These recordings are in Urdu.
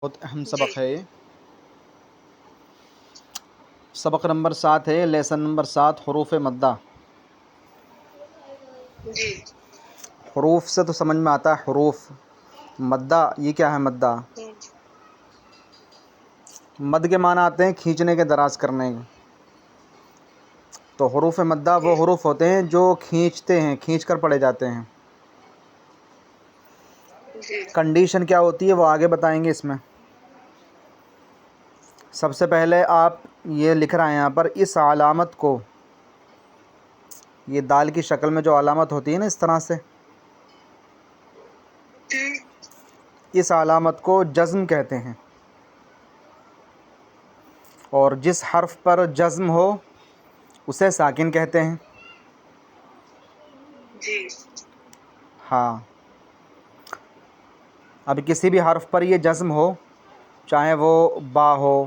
بہت اہم جی سبق ہے یہ۔ سبق نمبر 7 ہے، لیسن نمبر 7، حروف مدہ۔ جی حروف سے تو سمجھ میں آتا ہے، حروف مدہ یہ کیا ہے؟ مدہ ہوں، مد کے معنی آتے ہیں کھینچنے کے، دراز کرنے کے۔ تو حروف مدہ جی وہ حروف ہوتے ہیں جو کھینچتے ہیں، کھینچ کر پڑھے جاتے ہیں۔ جی کنڈیشن کیا ہوتی ہے وہ آگے بتائیں گے اس میں۔ سب سے پہلے آپ یہ لکھ رہے ہیں یہاں پر، اس علامت کو، یہ دال کی شکل میں جو علامت ہوتی ہے نا اس طرح سے، جی اس علامت کو جزم کہتے ہیں، اور جس حرف پر جزم ہو اسے ساکن کہتے ہیں۔ جی ہاں، اب کسی بھی حرف پر یہ جزم ہو، چاہے وہ با ہو،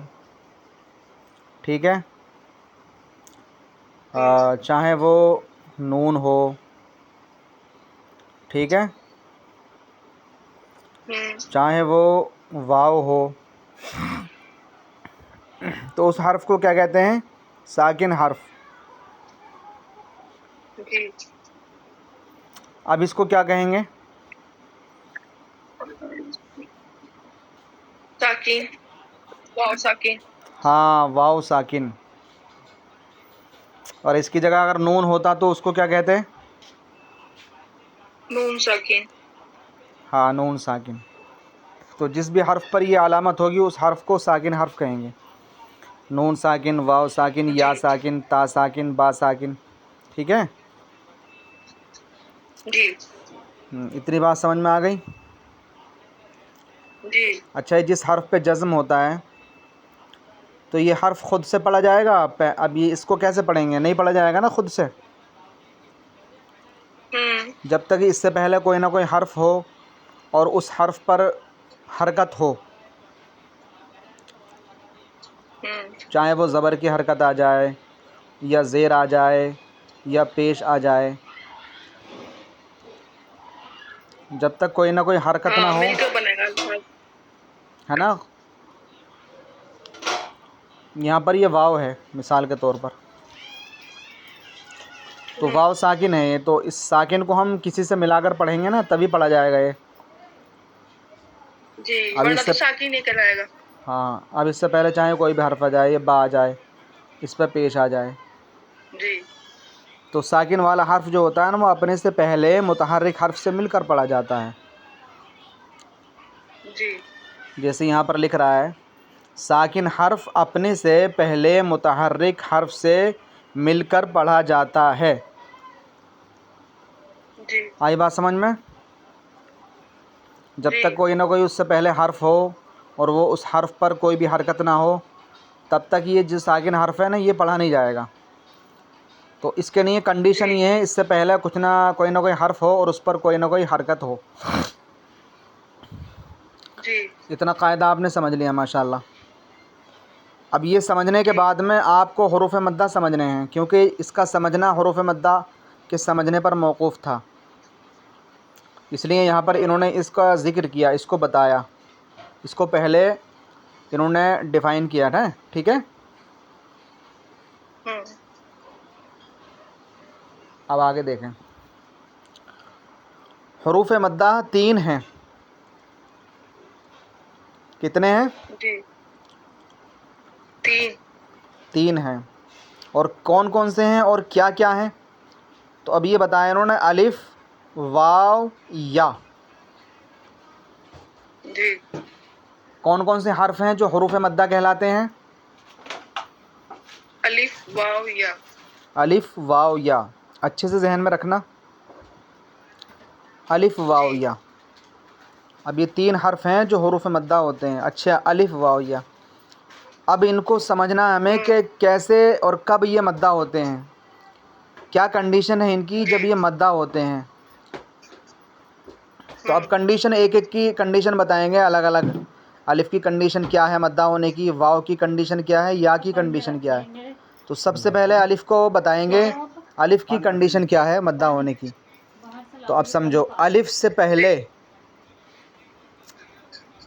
ٹھیک ہے، ہوں، چاہے وہ نون ہو، ٹھیک ہے، ہوں، چاہے وہ واو ہو، تو اس حرف کو کیا کہتے ہیں؟ ساکن حرف۔ جی اب اس کو کیا کہیں گے؟ ساکن، واو ساکن، ہاں، واو ساکن۔ اور اس کی جگہ اگر نون ہوتا تو اس کو کیا کہتے ہیں؟ نون ساکن، ہاں، نون ساکن۔ تو جس بھی حرف پر یہ علامت ہوگی اس حرف کو ساکن حرف کہیں گے۔ نون ساکن، واو ساکن، یا جی ساکن، تا ساکن، با ساکن، ٹھیک ہے۔ جی اتنی بات سمجھ میں آ گئی؟ جی اچھا، یہ جس حرف پہ جزم ہوتا ہے تو یہ حرف خود سے پڑھا جائے گا؟ اب یہ اس کو کیسے پڑھیں گے؟ نہیں پڑھا جائے گا نا خود سے، ہوں، جب تک اس سے پہلے کوئی نہ کوئی حرف ہو اور اس حرف پر حرکت ہو، ہوں، چاہے وہ زبر کی حرکت آ جائے یا زیر آ جائے یا پیش آ جائے، جب تک کوئی نہ کوئی حرکت نہ ہاں ہو، مل کے بنے گا الفاظ۔ ہے نا۔ یہاں پر یہ واو ہے مثال کے طور پر، تو ہوں، واو ساکن ہے یہ، تو اس ساکن کو ہم کسی سے ملا کر پڑھیں گے نا تبھی پڑھا جائے گا یہ۔ جی اب ورنہ اس سے تو ساکن نہیں کہلائے گا۔ ہاں، اب اس سے پہلے چاہے کوئی بھی حرف آ جائے، یہ با آ جائے، اس پہ پیش آ جائے، جی تو ساکن والا حرف جو ہوتا ہے نا وہ اپنے سے پہلے متحرک حرف سے مل کر پڑھا جاتا ہے۔ جی جیسے یہاں پر لکھ رہا ہے، ساکن حرف اپنے سے پہلے متحرک حرف سے مل کر پڑھا جاتا ہے۔ جی آئی بات سمجھ میں؟ جب جی تک کوئی نہ کوئی اس سے پہلے حرف ہو اور وہ اس حرف پر کوئی بھی حرکت نہ ہو، تب تک یہ جو ساکن حرف ہے نا یہ پڑھا نہیں جائے گا۔ تو اس کے لیے کنڈیشن جی یہ ہے، اس سے پہلے کچھ نہ کوئی حرف ہو اور اس پر کوئی نہ کوئی حرکت ہو۔ جی اتنا قاعدہ آپ نے سمجھ لیا، ماشاءاللہ۔ اب یہ سمجھنے کے جی بعد میں آپ کو حروف مدہ سمجھنے ہیں، کیونکہ اس کا سمجھنا حروف مدہ کے سمجھنے پر موقوف تھا، اس لیے یہاں پر انہوں نے اس کا ذکر کیا، اس کو بتایا، اس کو پہلے انہوں نے ڈیفائن کیا ہے، ٹھیک ہے۔ ہوں، اب آگے دیکھیں، حروف مدہ 3 ہیں۔ کتنے ہیں؟ جی 3 3 ہیں۔ اور کون کون سے ہیں اور کیا کیا ہیں؟ تو اب یہ بتایا انہوں نے، الف، واو، یا۔ جی کون کون سے حرف ہیں جو حروف مدہ کہلاتے ہیں؟ الف واو یا۔ الف، واو، یا، اچھے سے ذہن میں رکھنا، الف، واو، جی یا۔ اب یہ 3 حرف ہیں جو حروف مدہ ہوتے ہیں۔ اچھا، الف، واو، یا، اب ان کو سمجھنا ہے ہمیں ہوں، کہ کیسے اور کب یہ مدہ ہوتے ہیں، کیا کنڈیشن ہے ان کی جی جب یہ مدہ ہوتے ہیں۔ تو اب ہوں، کنڈیشن ایک ایک کی کنڈیشن بتائیں گے الگ الگ۔ الف کی کنڈیشن کیا ہے مدہ ہونے کی، واو کی کنڈیشن کیا ہے، یا کی کنڈیشن کیا ہے۔ تو سب سے پہلے الف کو بتائیں گے، الف کی کنڈیشن کیا ہے مدہ ہونے کی۔ تو اب سمجھو، الف سے جی پہلے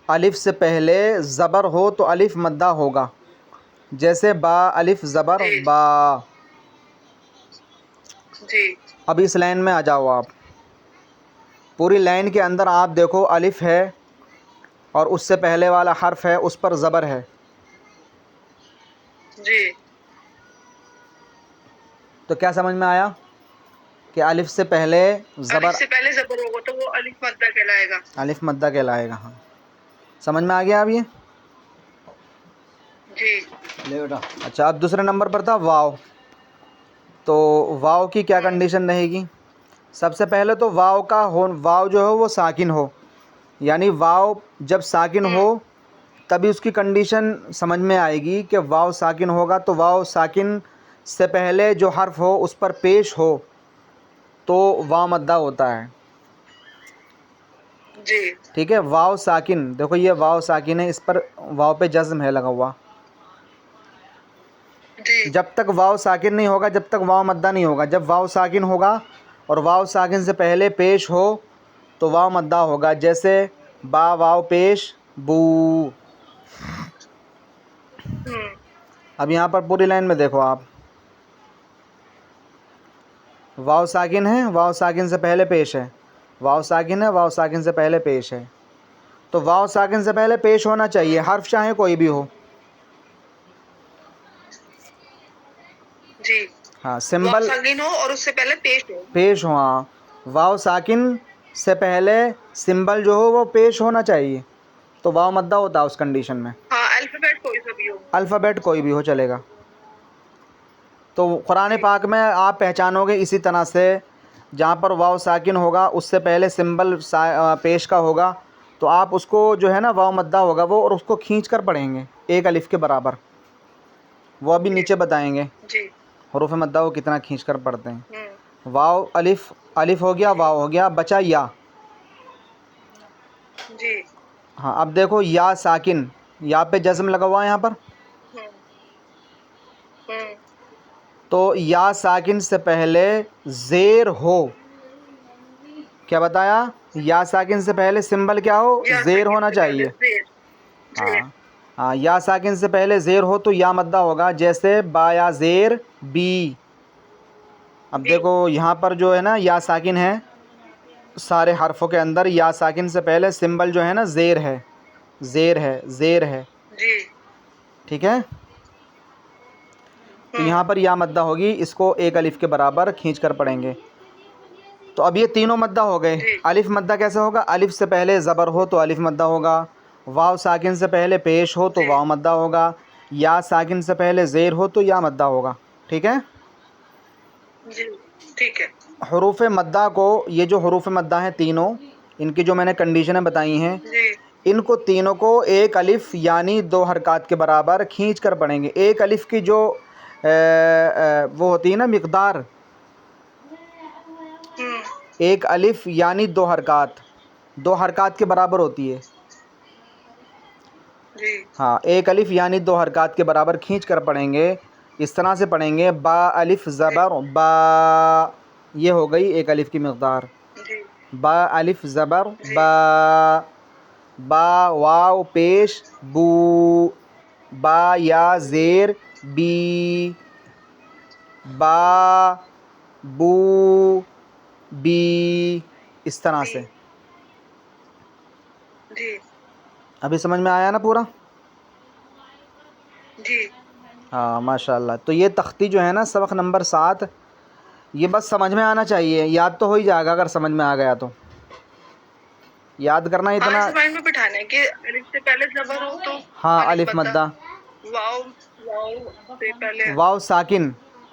الف سے پہلے زبر ہو تو الف مدہ ہوگا، جیسے با الف زبر جی با۔ جی اب اس لائن میں آ جاؤ آپ، پوری لائن کے اندر آپ دیکھو الف ہے اور اس سے پہلے والا حرف ہے اس پر زبر ہے، جی تو کیا سمجھ میں آیا کہ الف سے پہلے زبر، الف سے پہلے زبر ہوگا تو وہ الف مدہ کہلائے گا۔ الف مدہ کہلائے گا۔ ہاں سمجھ میں آ گیا اب یہ؟ جی لے بیٹا۔ اچھا اب دوسرے نمبر پر تھا واو، تو واو کی کیا کنڈیشن رہے گی؟ سب سے پہلے تو واو کا واو جو ہے وہ ساکن ہو، یعنی واو جب ساکن ہو تبھی اس کی کنڈیشن سمجھ میں آئے گی کہ واو ساکن ہوگا، تو واو ساکن سے پہلے جو حرف ہو اس پر پیش ہو تو واو مدہ ہوتا ہے، جی ٹھیک ہے۔ واو ساکن، دیکھو یہ واو ساکن ہے، اس پر واو پہ جزم ہے لگا ہوا، جی جب تک واو ساکن نہیں ہوگا جب تک واو مدہ نہیں ہوگا، جب واو ساکن ہوگا اور واو ساکن سے پہلے پیش ہو تو واو مدہ ہوگا، جیسے با واو پیش بو۔ اب یہاں پر پوری لائن میں دیکھو آپ، واو ساکن ہے، واو ساکن سے پہلے پیش ہے، واو ساکن ہے، واو ساکن سے پہلے پیش ہے، تو واو ساکن سے پہلے پیش ہونا چاہیے، حرف چاہے کوئی بھی ہو۔ جی ہاں واو سمبل ساکن ہو اور اس سے پہلے پیش ہو۔ پیش ہو، ہاں واو ساکن سے پہلے سمبل جو ہو وہ پیش ہونا چاہیے تو واو مدہ ہوتا ہے اس کنڈیشن میں، ہاں الفابیٹ کوئی سا بھی ہو۔ الفابیٹ کوئی بھی ہو چلے گا۔ تو قرآن جی پاک میں آپ پہچانو گے اسی طرح سے، جہاں پر واو ساکن ہوگا اس سے پہلے سمبل پیش کا ہوگا تو آپ اس کو جو ہے نا واو مدہ ہوگا وہ، اور اس کو کھینچ کر پڑھیں گے ایک الف کے برابر، وہ ابھی جی نیچے بتائیں گے جی حروف مدہ کو کتنا کھینچ کر پڑھتے ہیں۔ واو الف، الف ہو گیا، واو ہو گیا، بچا یا۔ جی ہاں اب دیکھو یا ساکن، یا پہ جزم لگا ہوا ہے یہاں پر، تو یا ساکن سے پہلے زیر ہو، کیا بتایا؟ یا ساکن سے پہلے سمبل کیا ہو؟ یا زیر ساکن ہونا سے پہلے چاہیے۔ زیر۔ ہاں ہاں یا ساکن سے پہلے زیر ہو تو یا مدہ ہوگا، جیسے با یا زیر بی۔ اب بی دیکھو یہاں پر جو ہے نا یا ساکن ہے، سارے حرفوں کے اندر یا ساکن سے پہلے سمبل جو ہے نا زیر ہے، زیر ہے، زیر ہے، جی ٹھیک ہے۔ تو یہاں پر یا مدہ ہوگی، اس کو ایک الف کے برابر کھینچ کر پڑھیں گے۔ تو اب یہ تینوں مدہ ہو گئے۔ جی الف مدہ کیسے ہوگا؟ الف سے پہلے زبر ہو تو الف مدہ ہوگا، واو ساکن سے پہلے پیش ہو تو جی واو مدہ ہوگا، یا ساکن سے پہلے زیر ہو تو یا مدہ ہوگا، ٹھیک ہے۔ جی ٹھیک ہے۔ حروف مدہ کو، یہ جو حروف مدہ ہیں تینوں، ان کی جو میں نے کنڈیشنیں بتائی ہیں، جی ان کو تینوں کو ایک الف یعنی 2 حرکات کے برابر کھینچ کر پڑھیں گے۔ ایک الف کی جو وہ ہوتی ہے نا مقدار، ایک الف یعنی 2 حرکات، 2 حرکات کے برابر ہوتی ہے۔ جی ہاں ایک الف یعنی 2 حرکات کے برابر کھینچ کر پڑھیں گے، اس طرح سے پڑھیں گے با الف زبر با، یہ ہو گئی ایک الف کی مقدار، جی با الف زبر جی با، با واو پیش بو، با یا زیر بی، با بو بی، اس طرح بی سے۔ جی ابھی سمجھ میں آیا نا پورا؟ جی ہاں ماشاء اللہ۔ تو یہ تختی جو ہے نا سبق نمبر 7، یہ بس سمجھ میں آنا چاہیے، یاد تو ہو ہی جائے گا اگر سمجھ میں آ گیا تو، یاد کرنا ہاں اتنا۔ اسے مائنڈ میں بٹھانا ہے کہ الف سے پہلے زبر ہو تو ہاں الف الف مدہ، مدہ، واو واو سے پہلے، واو ساکن،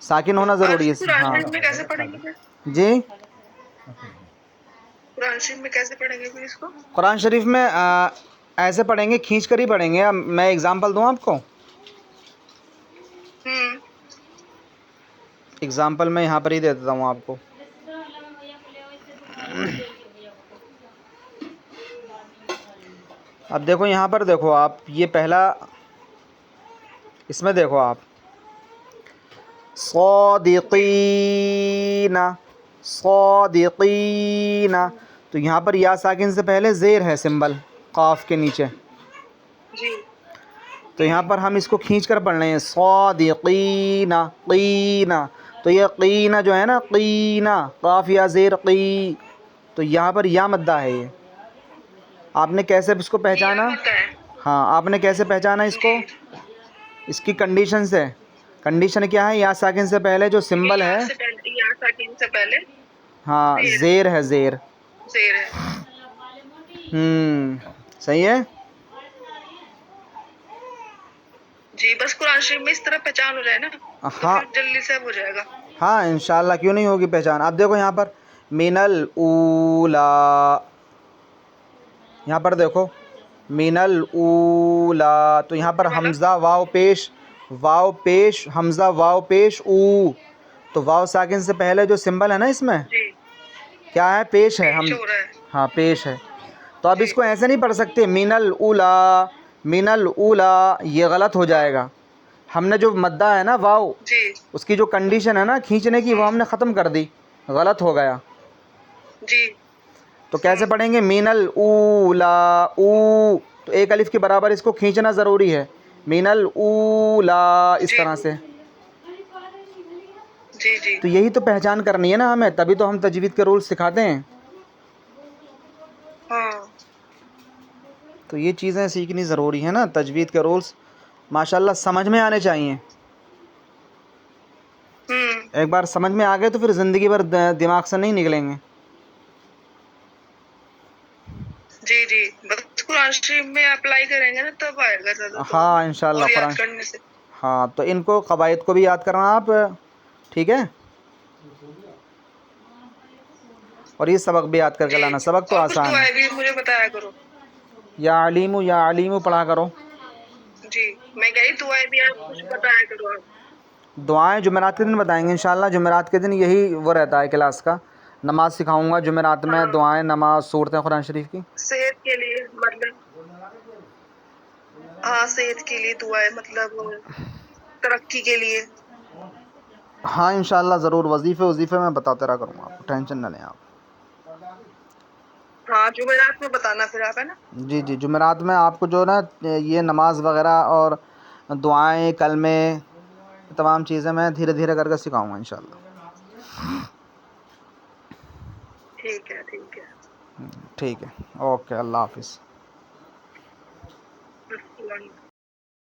ساکن ہونا اور ضروری اس ہے۔ قرآن ہاں شریف میں کیسے پڑھیں گے پھر؟ جی قرآن شریف میں کیسے پڑھیں گے پھر اس کو؟ قرآن شریف میں ایسے پڑھیں گے، کھینچ کر ہی پڑھیں گے۔ اب میں اگزامپل دوں آپ کو، اگزامپل میں یہاں پر ہی دے دیتا ہوں آپ کو۔ اب دیکھو یہاں پر دیکھو آپ، یہ پہلا، اس میں دیکھو آپ صادقین، صادقین، تو یہاں پر یا ساکن سے پہلے زیر ہے سمبل قاف کے نیچے، جی تو یہاں پر ہم اس کو کھینچ کر پڑھ رہے ہیں صادقین قین. تو یہ قین جو ہے نا قین قاف یا زیر قی، تو یہاں پر یا مدہ ہے. یہ آپ نے کیسے اس کو یا پہچانا؟ مت ہے. ہاں آپ نے کیسے پہچانا اس کو؟ جی اس کی کنڈیشن سے. کنڈیشن کیا ہے؟ یا ساکن سے پہلے جو یہ سمبل یا ہے، سے پہلے، یا ساکن سے پہلے ہاں زیر زیر ہے زیر. زیر ہے. صحیح ہے. جی بس قرآن شریف میں اس طرح پہچان ہو جائے نا تو ہاں پھر جلدی سے اب ہو جائے گا. ہاں انشاءاللہ کیوں نہیں ہوگی پہچان. آپ دیکھو یہاں پر من الاولا، یہاں پر دیکھو من الاولا، تو یہاں پر یہ والا حمزہ واو پیش حمزہ واو پیش او. تو واو ساکن سے پہلے جو سمبل ہے نا اس میں جی کیا ہے؟ پیش ہے. پیش ہو رہا ہے. ہاں پیش ہے. تو اب جی اس کو ایسے نہیں پڑھ سکتے من الاولا من الاولا، یہ غلط ہو جائے گا. ہم نے جو مدہ ہے نا واو، جی اس کی جو کنڈیشن ہے نا کھینچنے کی، وہ ہم نے ختم کر دی، غلط ہو گیا. جی تو کیسے پڑھیں گے؟ من الاولا او، تو ایک الف کے برابر اس کو کھینچنا ضروری ہے. من الاولا اس جی طرح سے. جی جی تو یہی تو پہچان کرنی ہے نا ہمیں، تبھی تو ہم تجوید کے رولز سکھاتے ہیں. ہاں تو یہ چیزیں سیکھنی ضروری ہے نا. تجوید کے رولز ماشاءاللہ سمجھ میں آنے چاہیے. ایک بار سمجھ میں آ گئے تو پھر زندگی بھر دماغ سے نہیں نکلیں گے. جی جی بس قرآن شریف میں اپلائی کریں گے نا تب آئے گا زیادہ تو، ہاں انشاءاللہ اور قرآن. یاد کرنے سے. ہاں تو ان کو قواعد کو بھی یاد کرنا آپ، ٹھیک ہے. اور یہ سبق بھی یاد کر کے جی لانا. سبق تو اور کچھ آسان ہے. دعائیں بھی مجھے بتایا کرو. یا علیمو پڑھا کرو. جی میں کہی دعائیں بھی آپ کچھ بتایا کرو آپ. دعائیں جمعرات کے دن بتائیں گے انشاءاللہ. جمعرات کے دن یہی وہ رہتا ہے کلاس کا. نماز سکھاؤں گا جمعرات میں، ہاں دعائیں، نماز، صورتیں قرآن شریف کی. صحت کے لیے مطلب، ہاں صحت کے لیے دعائیں مطلب ترقی کے لیے. ہاں انشاءاللہ ضرور. وظیفے میں بتاتے رہا کروں گا آپ کو، ٹینشن نہ لیں آپ. ہاں جمعرات میں بتانا پھر آپ، ہے نا. جی جی جمعرات میں آپ کو جو نا یہ نماز وغیرہ اور دعائیں، کلمے، تمام چیزیں میں دھیرے دھیرے کر کے سکھاؤں گا انشاءاللہ. ٹھیک ہے ٹھیک ہے. ٹھیک ہے اوکے. اللہ حافظ. السلام